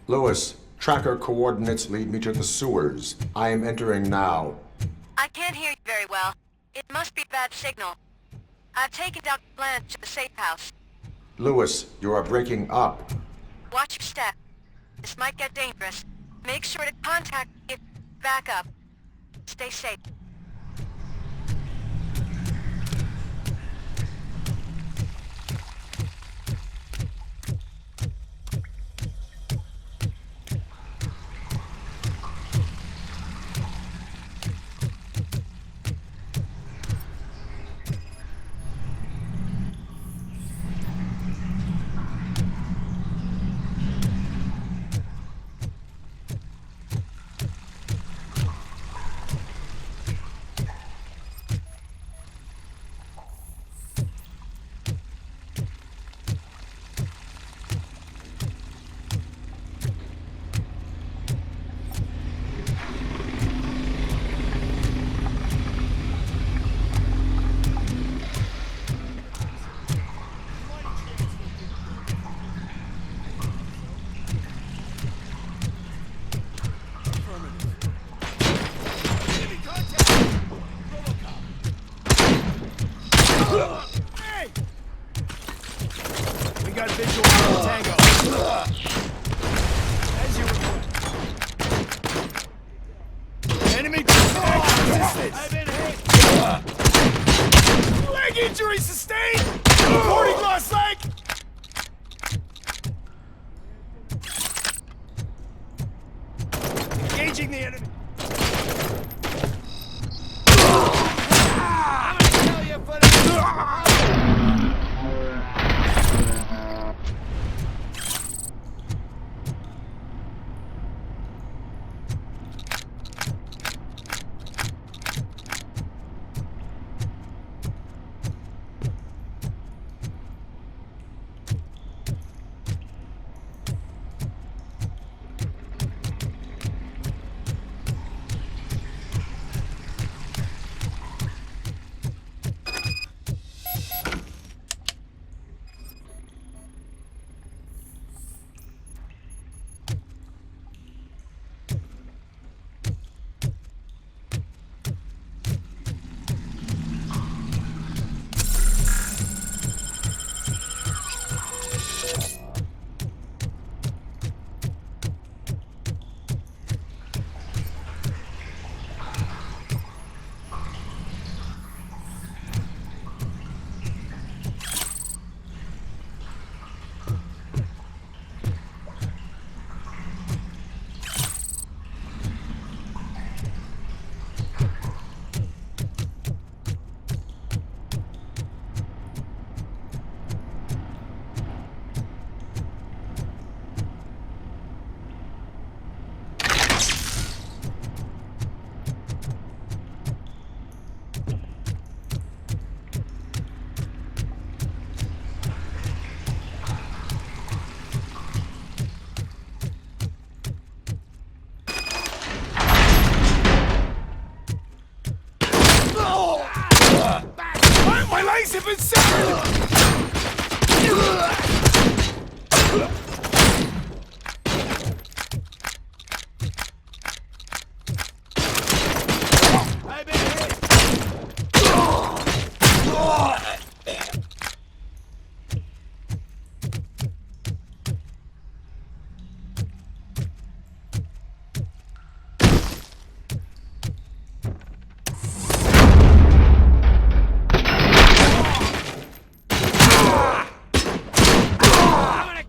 Lewis, tracker coordinates lead me to the sewers. I am entering now. I can't hear you very well. It must be bad signal. I've taken Dr. Blanche to the safe house. Lewis, you are breaking up. Watch your step. This might get dangerous. Make sure to contact me if back up. Stay safe. We got visual on the Tango. As you report. Enemy resistance. I've been hit. Leg injury sustained. Reporting lost leg. Engaging the enemy. I'm gonna kill you, buddy. My legs have been severed! I've been hit!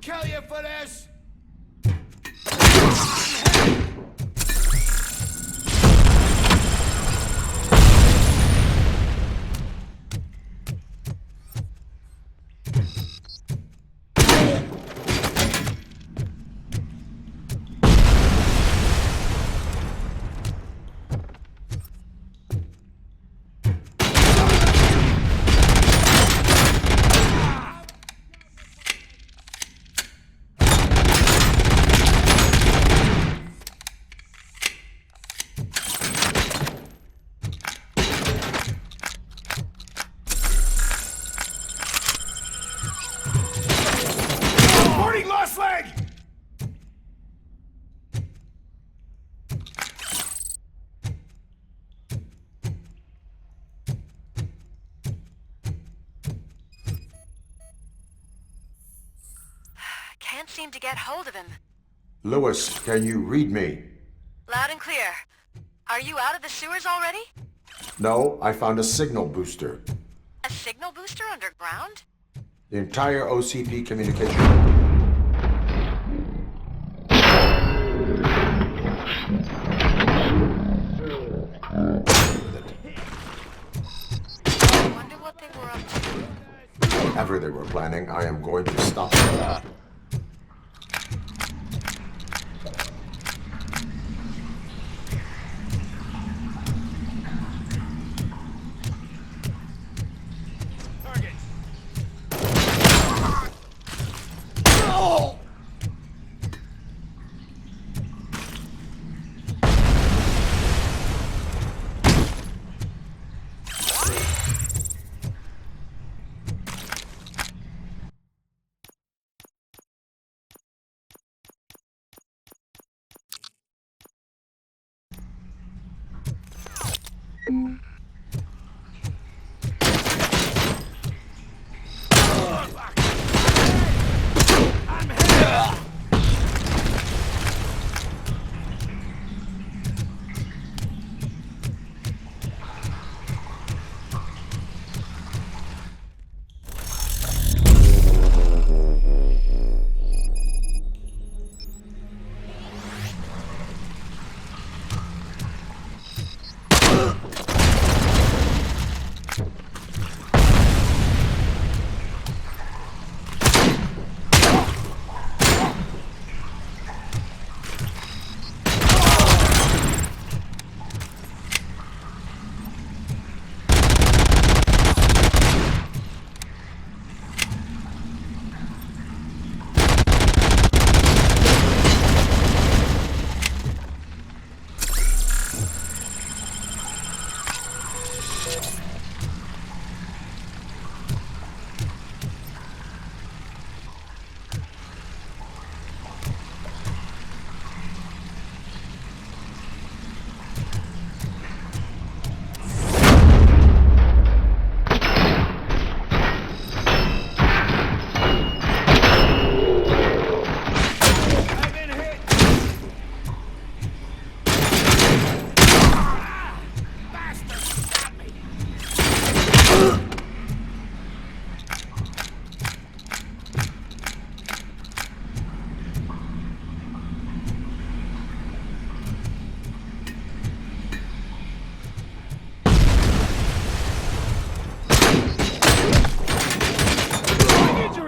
Kill you seem to get hold of him. Lewis, can you read me? Loud and clear. Are you out of the sewers already? No, I found a signal booster. A signal booster underground? The entire OCP communication. I wonder what they were up to. Whatever they were planning, I am going to stop them. Target.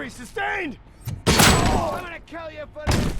Sustained! I'm gonna kill you for this!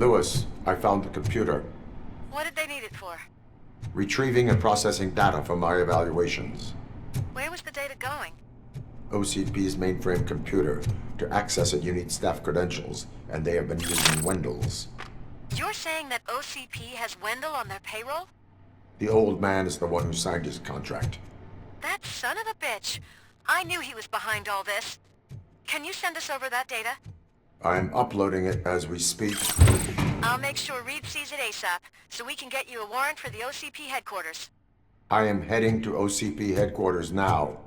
Lewis, I found the computer. What did they need it for? Retrieving and processing data from my evaluations. Where was the data going? OCP's mainframe computer. To access it, you need staff credentials, and they have been using Wendell's. You're saying that OCP has Wendell on their payroll? The old man is the one who signed his contract. That son of a bitch! I knew he was behind all this. Can you send us over that data? I'm uploading it as we speak. I'll make sure Reed sees it ASAP, so we can get you a warrant for the OCP headquarters. I am heading to OCP headquarters now.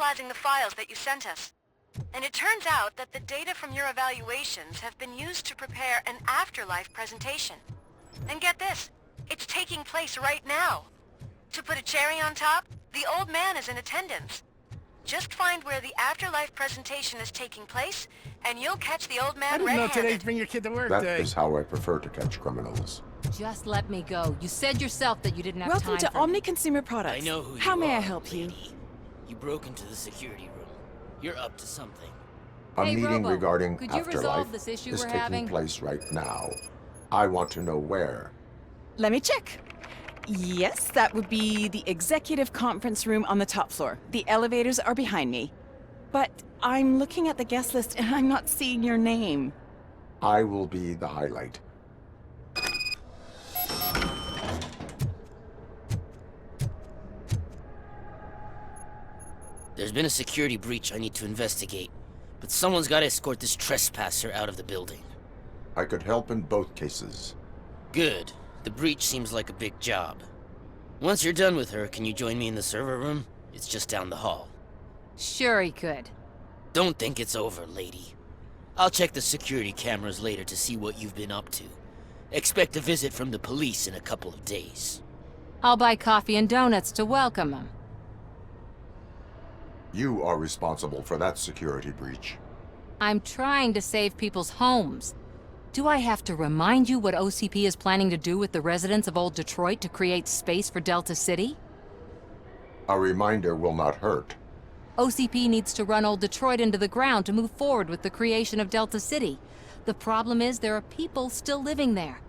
analyzing the files that you sent us. And it turns out that the data from your evaluations have been used to prepare an afterlife presentation. And get this, it's taking place right now. To put a cherry on top, the old man is in attendance. Just find where the afterlife presentation is taking place, and you'll catch the old I man didn't know red-handed. today's bring your kid to work That day. is how I prefer to catch criminals. Just let me go. You said yourself that you didn't have Welcome time to for Omni Consumer Products. I know who you How may I are, help you? lady. You broke into the security room. You're up to something. A Hey, meeting Robo, regarding could you afterlife resolve this issue is we're taking having? place right now. I want to know where. Let me check. Yes, that would be the executive conference room on the top floor. The elevators are behind me. But I'm looking at the guest list and I'm not seeing your name. I will be the highlight. There's been a security breach I need to investigate, but someone's got to escort this trespasser out of the building. I could help in both cases. Good. The breach seems like a big job. Once you're done with her, can you join me in the server room? It's just down the hall. Sure he could. Don't think it's over, lady. I'll check the security cameras later to see what you've been up to. Expect a visit from the police in a couple of days. I'll buy coffee and donuts to welcome him. You are responsible for that security breach. I'm trying to save people's homes. Do I have to remind you what OCP is planning to do with the residents of Old Detroit to create space for Delta City? A reminder will not hurt. OCP needs to run Old Detroit into the ground to move forward with the creation of Delta City. The problem is there are people still living there.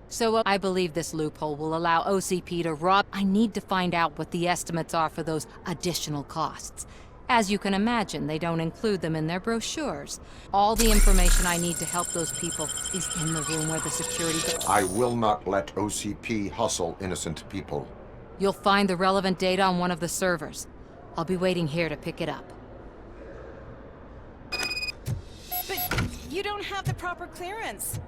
So I believe this loophole will allow OCP to rob. I need to find out what the estimates are for those additional costs. As you can imagine, they don't include them in their brochures. All the information I need to help those people is in the room where the security guards. I will not let OCP hustle innocent people. You'll find the relevant data on one of the servers. I'll be waiting here to pick it up. But you don't have the proper clearance.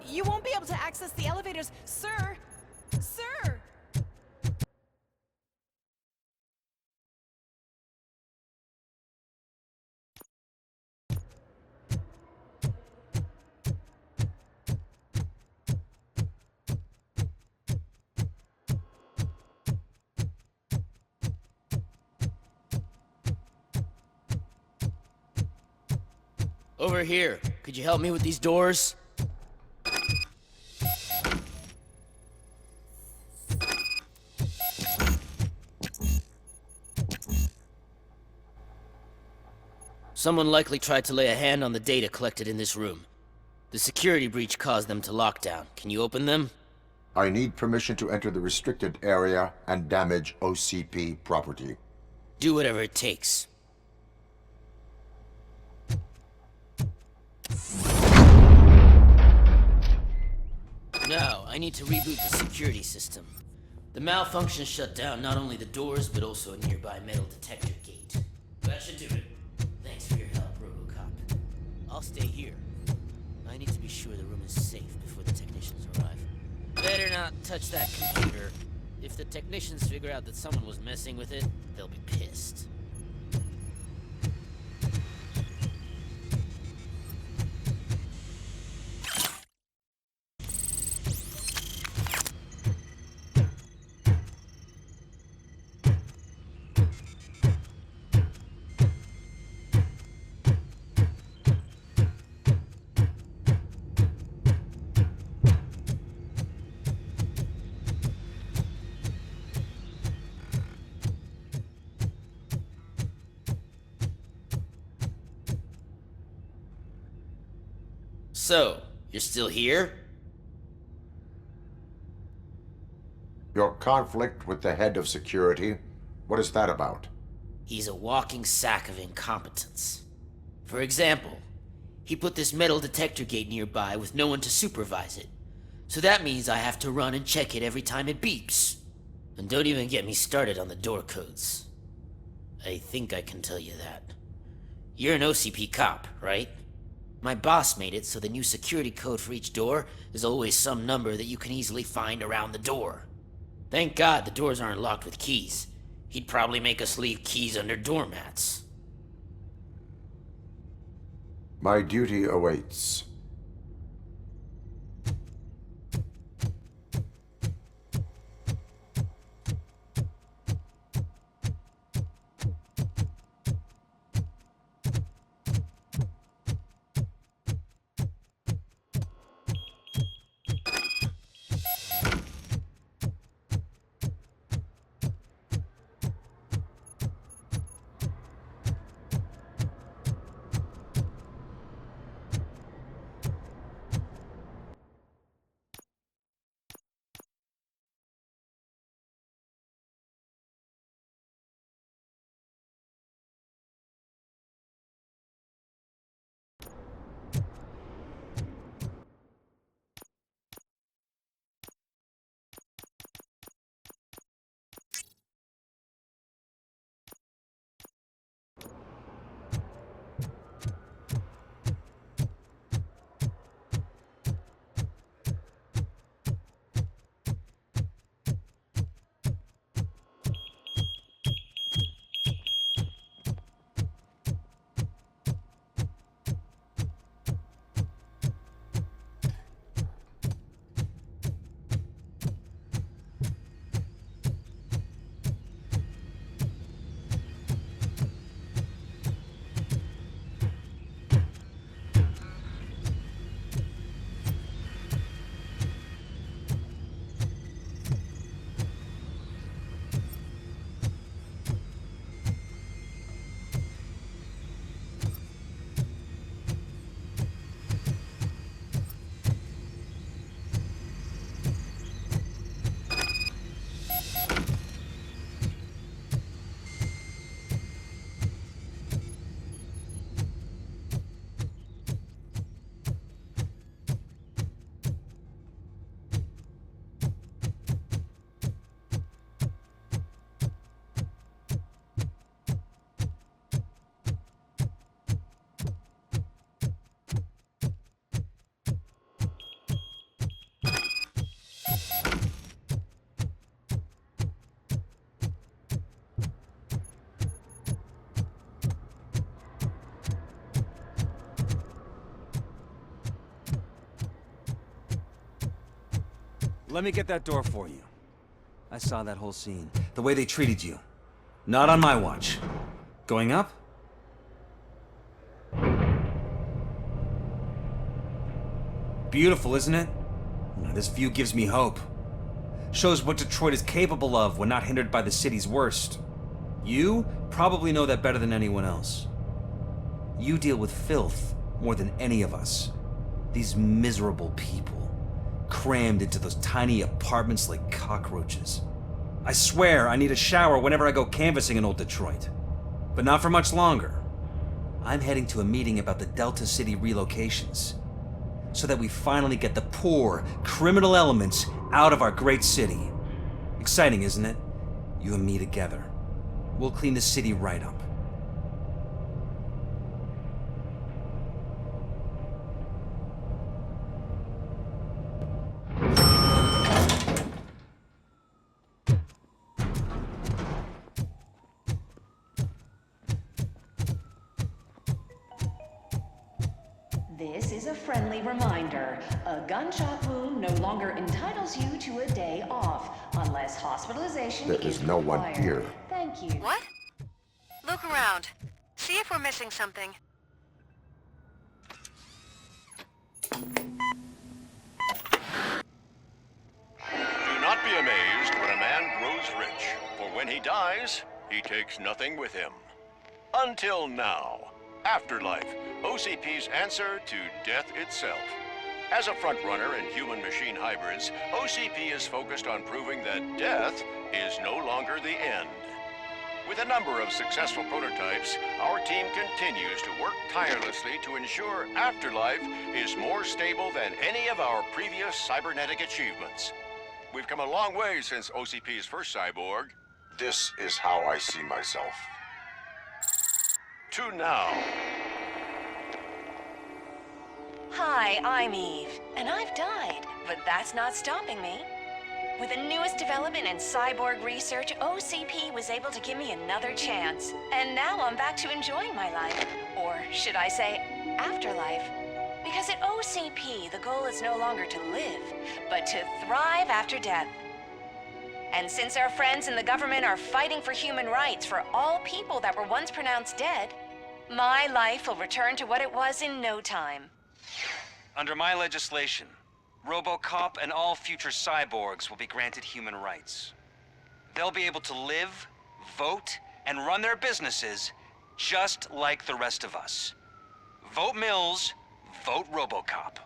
You won't be able to access the elevators, sir. Sir! Over here. Could you help me with these doors? Someone likely tried to lay a hand on the data collected in this room. The security breach caused them to lock down. Can you open them? I need permission to enter the restricted area and damage OCP property. Do whatever it takes. Now, I need to reboot the security system. The malfunction shut down not only the doors, but also a nearby metal detector gate. That should do it. Thanks for your help, Robocop. I'll stay here. I need to be sure the room is safe before the technicians arrive. Better not touch that computer. If the technicians figure out that someone was messing with it, they'll be pissed. So, you're still here? Your conflict with the head of security, what is that about? He's a walking sack of incompetence. For example, he put this metal detector gate nearby with no one to supervise it. So that means I have to run and check it every time it beeps. And don't even get me started on the door codes. I think I can tell you that. You're an OCP cop, right? My boss made it so the new security code for each door is always some number that you can easily find around the door. Thank God the doors aren't locked with keys. He'd probably make us leave keys under doormats. My duty awaits. Let me get that door for you. I saw that whole scene. The way they treated you. Not on my watch. Going up? Beautiful, isn't it? This view gives me hope. Shows what Detroit is capable of when not hindered by the city's worst. You probably know that better than anyone else. You deal with filth more than any of us. These miserable people, crammed into those tiny apartments like cockroaches. I swear I need a shower whenever I go canvassing in old Detroit. But not for much longer. I'm heading to a meeting about the Delta City relocations, so that we finally get the poor, criminal elements out of our great city. Exciting, isn't it? You and me together. We'll clean the city right up. This is a friendly reminder. A gunshot wound no longer entitles you to a day off, unless hospitalization There is no one required. here. Thank you. What? Look around. See if we're missing something. Do not be amazed when a man grows rich, for when he dies, he takes nothing with him. Until now. Afterlife, OCP's answer to death itself. As a frontrunner in human-machine hybrids, OCP is focused on proving that death is no longer the end. With a number of successful prototypes, our team continues to work tirelessly to ensure Afterlife is more stable than any of our previous cybernetic achievements. We've come a long way since OCP's first cyborg. This is how I see myself. To now. Hi, I'm Eve, and I've died, but that's not stopping me. With the newest development in cyborg research, OCP was able to give me another chance. And now I'm back to enjoying my life. Or should I say, afterlife. Because at OCP, the goal is no longer to live, but to thrive after death. And since our friends in the government are fighting for human rights for all people that were once pronounced dead, my life will return to what it was in no time. Under my legislation, Robocop and all future cyborgs will be granted human rights. They'll be able to live, vote, and run their businesses just like the rest of us. Vote Mills, vote Robocop.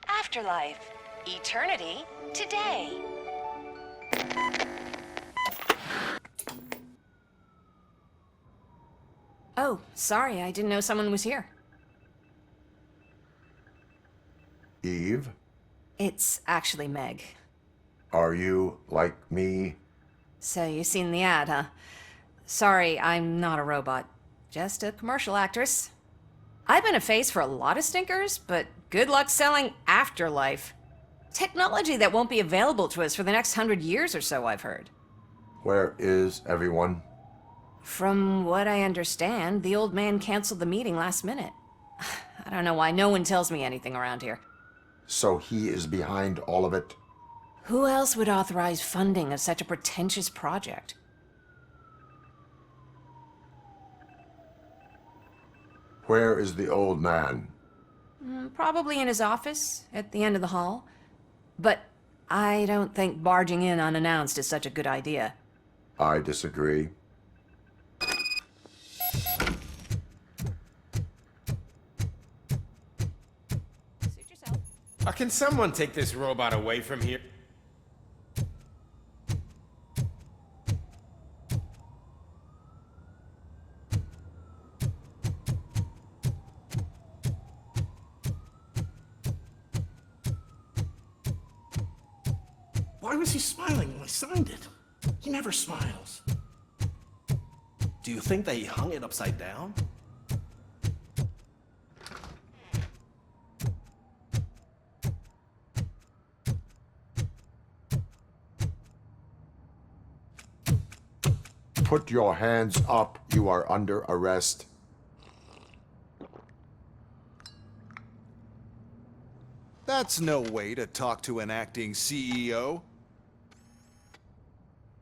Afterlife. Eternity. Today. Oh, sorry, I didn't know someone was here. Eve, It's actually Meg. are you like me? So you seen the ad, huh? Sorry, I'm not a robot. Just a commercial actress. I've been a face for a lot of stinkers, but good luck selling Afterlife. Technology that won't be available to us for the next 100 years or so, I've heard. Where is everyone? From what I understand, the old man canceled the meeting last minute. I don't know why no one tells me anything around here. So he is behind all of it? Who else would authorize funding of such a pretentious project? Where is the old man? Probably in his office, at the end of the hall. But I don't think barging in unannounced is such a good idea. I disagree. Suit yourself. Can someone take this robot away from here? Why was he smiling when I signed it? He never smiles. Do you think they hung it upside down? Put your hands up. You are under arrest. That's no way to talk to an acting CEO.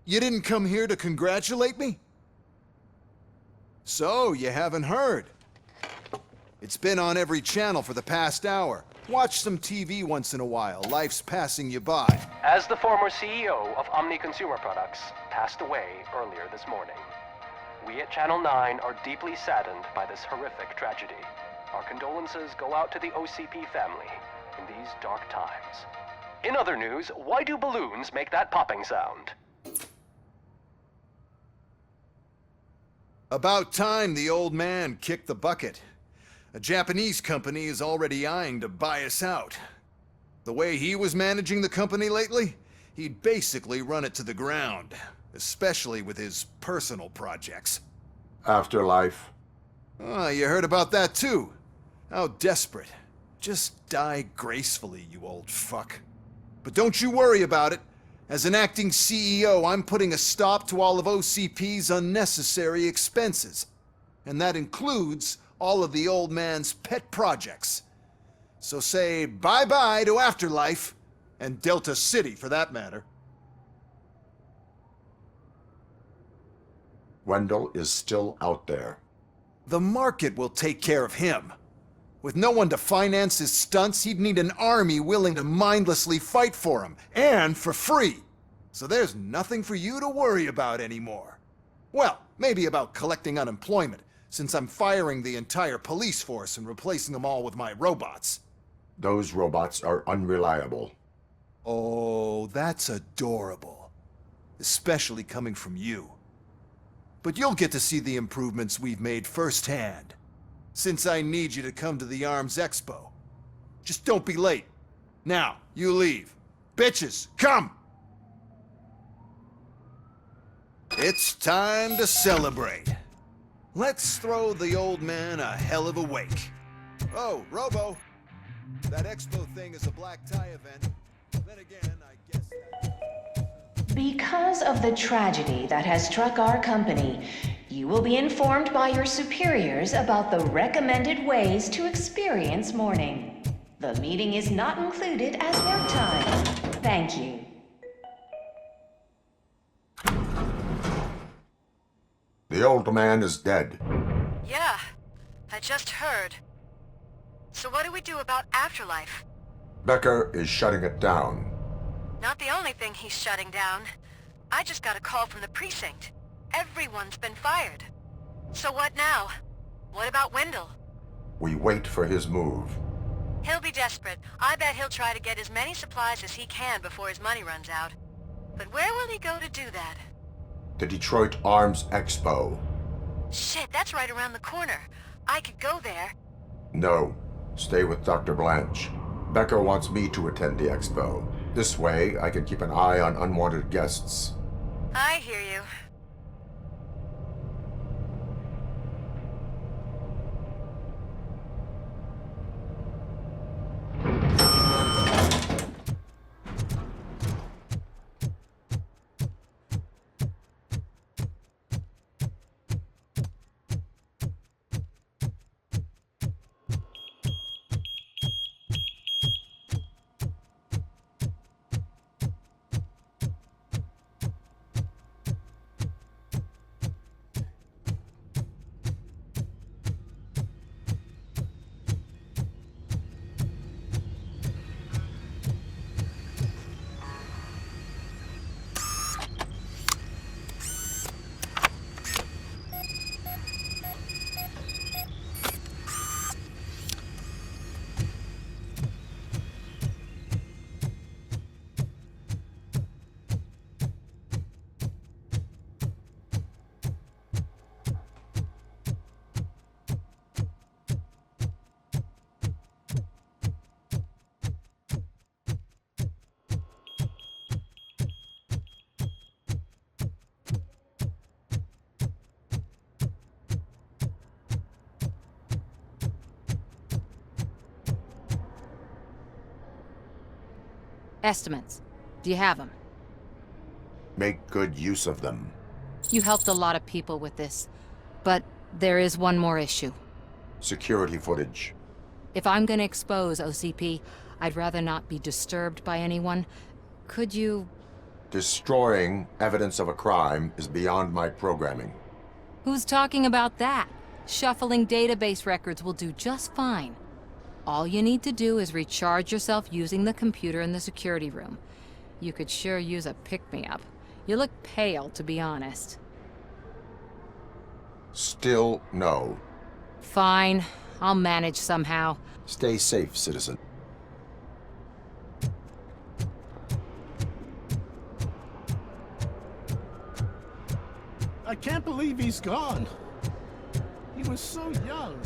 You didn't come here to congratulate me? So, you haven't heard. It's been on every channel for the past hour. Watch some TV once in a while. Life's passing you by. As the former CEO of Omni Consumer Products passed away earlier this morning, we at Channel 9 are deeply saddened by this horrific tragedy. Our condolences go out to the OCP family in these dark times. In other news, why do balloons make that popping sound? About time the old man kicked the bucket. A Japanese company is already eyeing to buy us out. The way he was managing the company lately, he'd basically run it to the ground, especially with his personal projects. Afterlife. Oh, you heard about that too? How desperate. Just die gracefully, you old fuck. But don't you worry about it. As an acting CEO, I'm putting a stop to all of OCP's unnecessary expenses. And that includes all of the old man's pet projects. So say bye-bye to Afterlife, and Delta City for that matter. Wendell is still out there. The market will take care of him. With no one to finance his stunts, he'd need an army willing to mindlessly fight for him, and for free. So there's nothing for you to worry about anymore. Well, maybe about collecting unemployment, since I'm firing the entire police force and replacing them all with my robots. Those robots are unreliable. Oh, that's adorable. Especially coming from you. But you'll get to see the improvements we've made firsthand. Since I need you to come to the Arms Expo. Just don't be late. Now, you leave. Bitches, come! It's time to celebrate. Let's throw the old man a hell of a wake. Oh, Robo! That expo thing is a black tie event. Then again, I guess... Because of the tragedy that has struck our company, you will be informed by your superiors about the recommended ways to experience mourning. The meeting is not included as work time. Thank you. The old man is dead. Yeah, I just heard. So what do we do about Afterlife? Becker is shutting it down. Not the only thing he's shutting down. I just got a call from the precinct. Everyone's been fired. So what now? What about Wendell? We wait for his move. He'll be desperate. I bet he'll try to get as many supplies as he can before his money runs out. But where will he go to do that? The Detroit Arms Expo. Shit, that's right around the corner. I could go there. No. Stay with Dr. Blanche. Becker wants me to attend the expo. This way, I can keep an eye on unwanted guests. I hear you. Estimates. Do you have them? Make good use of them. You helped a lot of people with this, but there is one more issue. Security footage. If I'm gonna expose OCP, I'd rather not be disturbed by anyone. Could you... Destroying evidence of a crime is beyond my programming. Who's talking about that? Shuffling database records will do just fine. All you need to do is recharge yourself using the computer in the security room. You could sure use a pick-me-up. You look pale, to be honest. Still no. Fine. I'll manage somehow. Stay safe, citizen. I can't believe he's gone. He was so young.